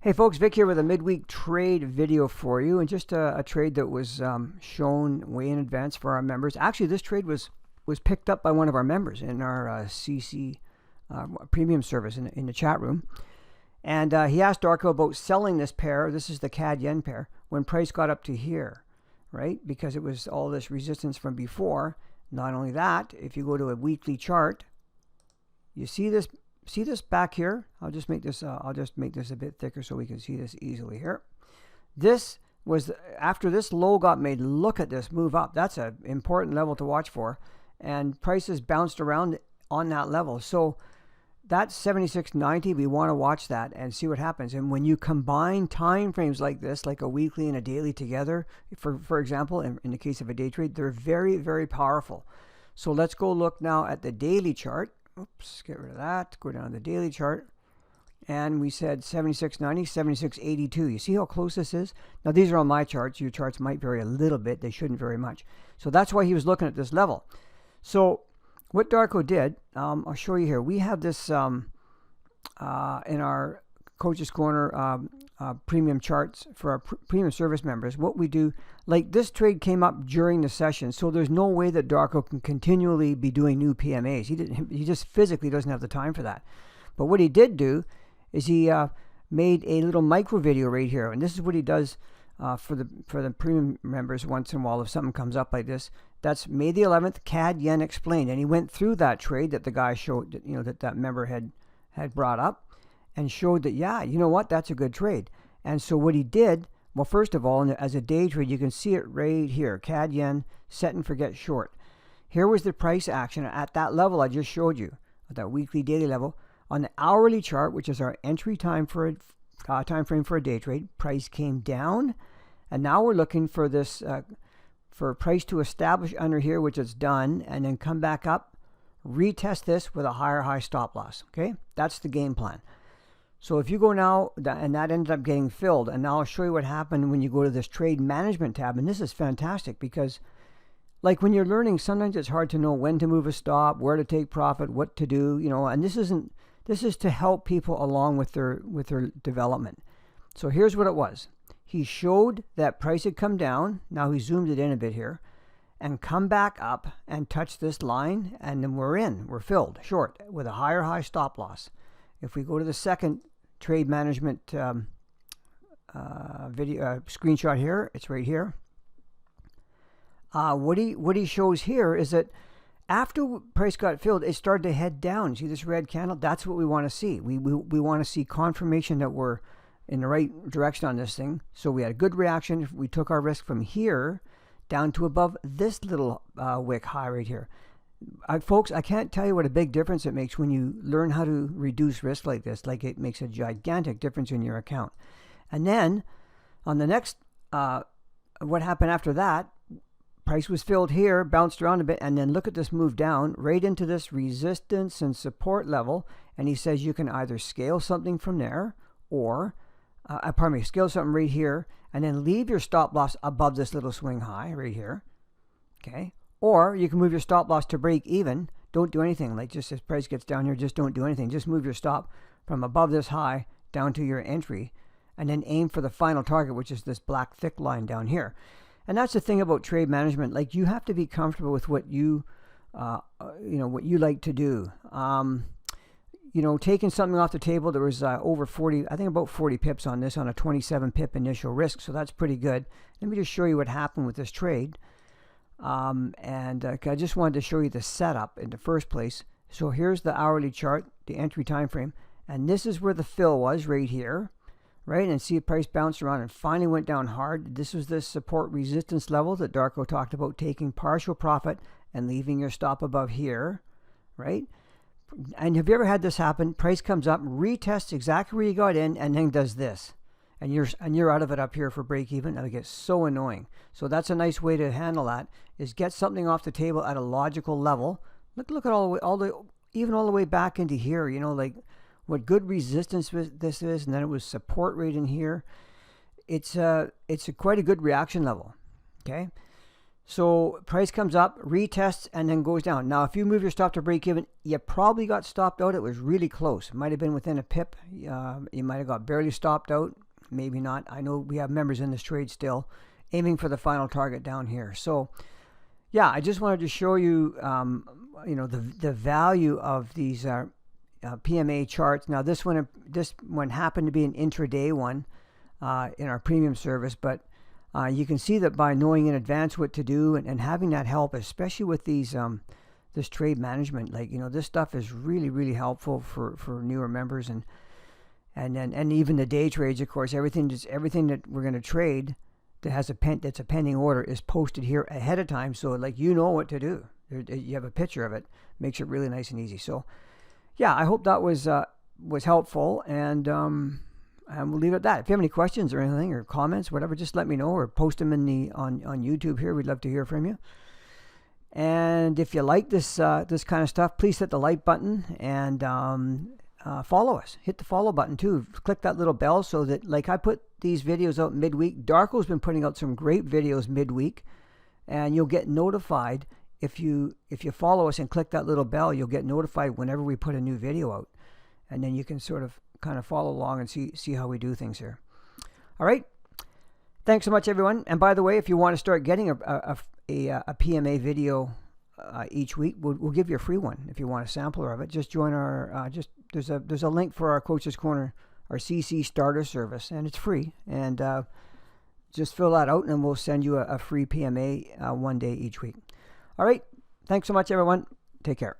Hey folks, Vic here with a midweek trade video for you, and just a trade that was shown way in advance for our members. Actually, this trade was picked up by one of our members in our CC premium service in the chat room. And he asked Darko about selling this pair. This is the CAD yen pair when price got up to here, right? Because it was all this resistance from before. Not only that, if you go to a weekly chart, you see this. See this back here? I'll just make this a bit thicker so we can see this easily here. This was after this low got made. Look at this move up. That's an important level to watch for, and prices bounced around on that level. So that's 76.90. We want to watch that and see what happens. And when you combine time frames like this, like a weekly and a daily together, for example, in the case of a day trade, they're very, very powerful. So let's go look now at the daily chart. Oops, get rid of that. Go down to the daily chart. And we said 76.90, 76.82. You see how close this is? Now, these are on my charts. Your charts might vary a little bit. They shouldn't very much. So that's why he was looking at this level. So what Darko did, I'll show you here. We have this in our Coach's Corner premium charts for our premium service members. What we do, like this trade came up during the session, so there's no way that Darko can continually be doing new PMAs. He just physically doesn't have the time for that. But what he did do is he made a little micro video right here, and this is what he does for the premium members once in a while if something comes up like this. That's May the 11th, CAD yen explained, and he went through that trade that the guy showed, that member had brought up, and showed that, yeah, you know what, that's a good trade. And so what he did, well, first of all, as a day trade, you can see it right here, CAD yen, set and forget short. Here was the price action at that level I just showed you, at that weekly daily level. On the hourly chart, which is our entry time for a time frame for a day trade, price came down, and now we're looking for this, for price to establish under here, which it's done, and then come back up, retest this with a higher high stop loss, okay? That's the game plan. So if you go now, and that ended up getting filled, and now I'll show you what happened when you go to this trade management tab. And this is fantastic because, like, when you're learning, sometimes it's hard to know when to move a stop, where to take profit, what to do, and this is to help people along with their development. So here's what it was. He showed that price had come down. Now he zoomed it in a bit here, and come back up and touch this line, and then we're filled short with a higher high stop loss. If we go to the second trade management video screenshot here, it's right here. What he shows here is that after price got filled, it started to head down. See this red candle? That's what we want to see. We want to see confirmation that we're in the right direction on this thing. So we had a good reaction. We took our risk from here down to above this little wick high right here. Folks, I can't tell you what a big difference it makes when you learn how to reduce risk like this. Like, it makes a gigantic difference in your account. And then on the next, what happened after that, price was filled here, bounced around a bit, and then look at this move down right into this resistance and support level. And he says you can either scale something from there or, scale something right here and then leave your stop loss above this little swing high right here. Okay. Or you can move your stop loss to break even. Don't do anything. Like, just as price gets down here, just don't do anything. Just move your stop from above this high down to your entry, and then aim for the final target, which is this black thick line down here. And that's the thing about trade management. Like, you have to be comfortable with what you, what you like to do. Taking something off the table, there was over 40, I think about 40 pips on this on a 27 pip initial risk. So that's pretty good. Let me just show you what happened with this trade. I just wanted to show you the setup in the first place. So here's the hourly chart, the entry time frame, and this is where the fill was right here, right? And see the price bounced around and finally went down hard. This was the support resistance level that Darko talked about, taking partial profit and leaving your stop above here, right? And have you ever had this happen? Price comes up, retests exactly where you got in, and then does this. And you're out of it up here for break even, and it gets so annoying. So that's a nice way to handle that, is get something off the table at a logical level. Look at all the way back into here, like what good resistance this is, and then it was support right in here. It's quite a good reaction level. Okay. So price comes up, retests, and then goes down. Now, if you move your stop to break even, you probably got stopped out. It was really close. It might have been within a pip. You might have got barely stopped out. Maybe not. I know we have members in this trade still aiming for the final target down here. So, yeah, I just wanted to show you, the value of these PMA charts. Now, this one happened to be an intraday one in our premium service, but you can see that by knowing in advance what to do and having that help, especially with these this trade management, this stuff is really, really helpful for newer members and even the day trades. Of course, everything that we're going to trade that's a pending order is posted here ahead of time, so you know what to do. You have a picture of it, makes it really nice and easy. So yeah, I hope that was helpful, and we'll leave it at that. If you have any questions or anything or comments, whatever, just let me know or post them on YouTube here. We'd love to hear from you. And if you like this kind of stuff, please hit the like button and follow us. Hit the follow button too. Click that little bell so that, I put these videos out midweek. Darko's been putting out some great videos midweek, and you'll get notified if you follow us and click that little bell. You'll get notified whenever we put a new video out, and then you can kind of follow along and see how we do things here. All right. Thanks so much, everyone. And by the way, if you want to start getting a PMA video each week, we'll give you a free one if you want a sampler of it. Just join our there's a link for our Coach's Corner, our CC starter service, and it's free. And just fill that out, and we'll send you a free PMA one day each week. All right. Thanks so much, everyone. Take care.